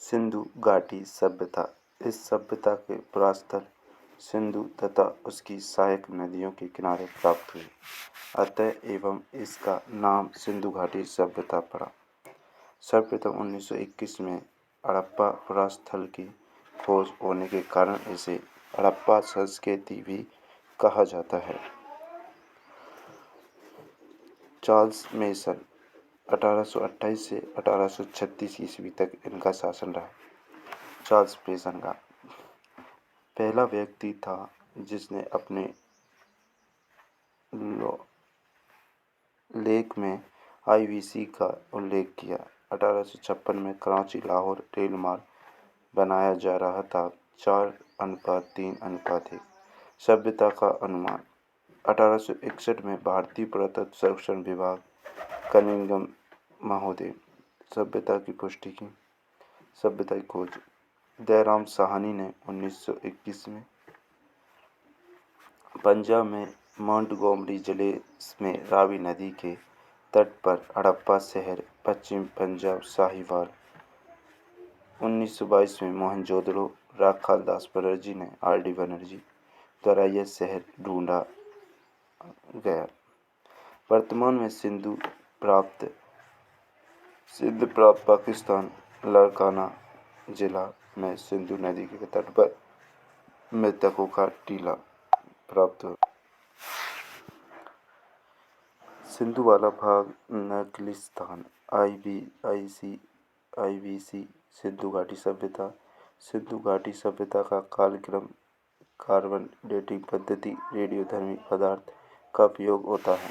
सिंधु घाटी सभ्यता। इस सभ्यता के पुरास्थल सिंधु तथा उसकी सहायक नदियों के किनारे प्राप्त हुए, अतः एवं इसका नाम सिंधु घाटी सभ्यता पड़ा। सर्वप्रथम 1921 में हड़प्पा पुरास्थल की खोज होने के कारण इसे हड़प्पा संस्कृति भी कहा जाता है। चार्ल्स मेसन 1828 से 1836 ईस्वी तक इनका शासन रहा। चार्ल्स मेसन का पहला व्यक्ति था जिसने अपने लेख में आईवीसी का उल्लेख किया। 1856 में कराची लाहौर रेल मार्ग बनाया जा रहा था। 4:3:1 सभ्यता का अनुमान। 1861 में भारतीय पुरातत्व सर्वेक्षण विभाग कनिंघम महोदय सभ्यता की पुष्टि की। सभ्यता की खोज दयाराम साहनी ने 1921 में पंजाब में मोंटगोमरी जिले में रावी नदी के तट पर हड़प्पा शहर, पश्चिम पंजाब साहिवाल। 1922 में मोहनजोदड़ो राखालदास बनर्जी ने आर.डी. बनर्जी द्वारा यह शहर ढूंढा गया। वर्तमान में सिंध प्राप्त पाकिस्तान लाड़काना जिला में सिंधु नदी के तट पर मृतकों का टीला प्राप्त हुआ। सिंधु वाला भाग नखलिस्तान। आईवीसी सिंधु घाटी सभ्यता। सिंधु घाटी सभ्यता का कालक्रम कार्बन डेटिंग पद्धति रेडियोधर्मी पदार्थ का उपयोग होता है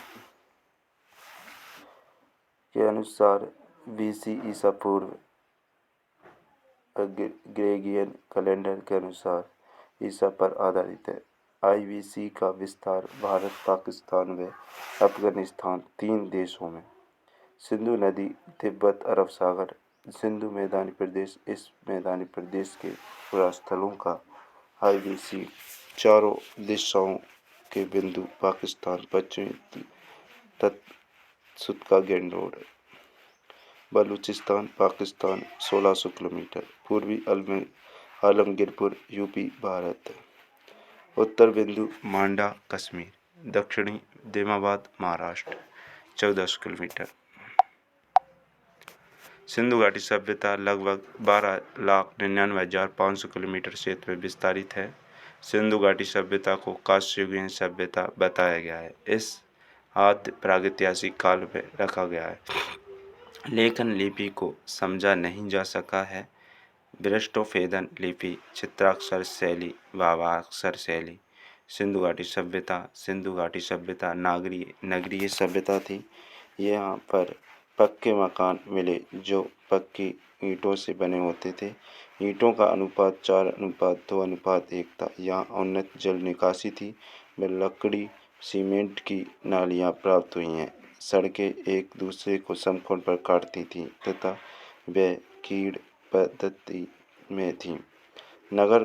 के अनुसार बीसी ईसा पूर्व ग्रेगोरियन कैलेंडर के अनुसार ईसा पर आधारित है। आईवीसी का विस्तार भारत, पाकिस्तान व अफगानिस्तान 3 देशों में। सिंधु नदी, तिब्बत, अरब सागर, सिंधु मैदानी प्रदेश। इस मैदानी प्रदेश के पुरास्थलों का आईवीसी चारों दिशाओं के बिंदु पाकिस्तान, पश्चिमी तट गेंडोर, बलूचिस्तान, पाकिस्तान 1600 किलोमीटर, पूर्वी आलमगीरपुर, यूपी, भारत, उत्तर बिंदु मांडा, कश्मीर, दक्षिणी दिमाबाद, महाराष्ट्र 1400 किलोमीटर। सिंधु घाटी सभ्यता लगभग 12,99,500 किलोमीटर क्षेत्र में विस्तारित है। सिंधु घाटी सभ्यता को कांस्ययुगीन सभ्यता बताया गया है। इस आद्य प्रागैतिहासिक काल में रखा गया है। लेखन लिपि को समझा नहीं जा सका है। ब्रष्टोफेदन लिपि, चित्राक्षर शैली, भावाक्षर शैली। सिंधु घाटी सभ्यता नगरीय सभ्यता थी। यहाँ पर पक्के मकान मिले जो पक्की ईंटों से बने होते थे। ईंटों का अनुपात 4:2:1 था। यहाँ उन्नत जल निकासी थी व लकड़ी सीमेंट की नालियाँ प्राप्त हुई हैं। सड़कें एक दूसरे को समकोण पर काटती थीं तथा वे कीड़ पद्धति में थीं। नगर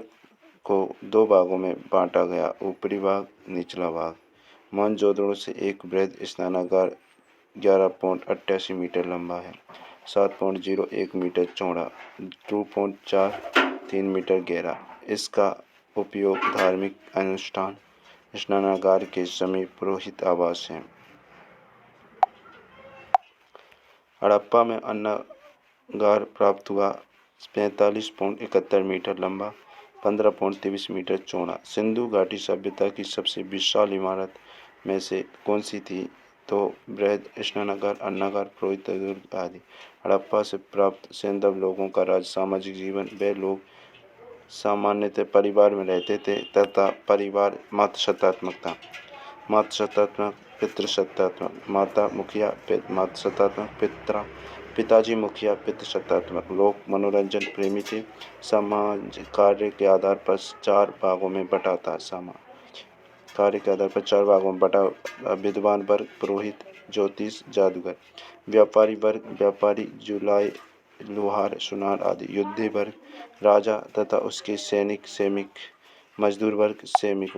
को 2 भागों में बांटा गया, ऊपरी भाग, निचला भाग। मोहनजोदड़ो से एक बृहद स्नानागार 11.88 मीटर लंबा है, 7.01 मीटर चौड़ा, 2.43 मीटर गहरा। इसका उपयोग धार्मिक अनुष्ठान, स्नानागार के समीप पुरोहित आवास है। हड़प्पा में अन्नागार प्राप्त हुआ, 45.71 मीटर लंबा, 15.23 मीटर चौड़ा। सिंधु घाटी सभ्यता की सबसे विशाल इमारत में से कौन सी थी? तो बृहद स्नानागार, अन्नागार, पुरोहित दुर्ग आदि। हड़प्पा से प्राप्त सैंधव लोगों का सामाजिक जीवन। वे लोग सामान्यतः परिवार में रहते थे तथा परिवार मातृसत्तात्मक था। मातृसत्तात्मक, पितृसत्तात्मक। माता मुखिया, मातृसत्तात्मक। पिताजी मुखिया, पितृसत्तात्मक। लोग मनोरंजन प्रेमी थे। समाज कार्य के आधार पर 4 भागों में बटा था। विद्वान वर्ग, पुरोहित, ज्योतिष, जादूगर। व्यापारी वर्ग, व्यापारी, जुलाई, लोहार, सुनार आदि। युद्धि वर्ग, राजा तथा उसके सैनिक, मजदूर वर्ग, सैनिक वर्ग।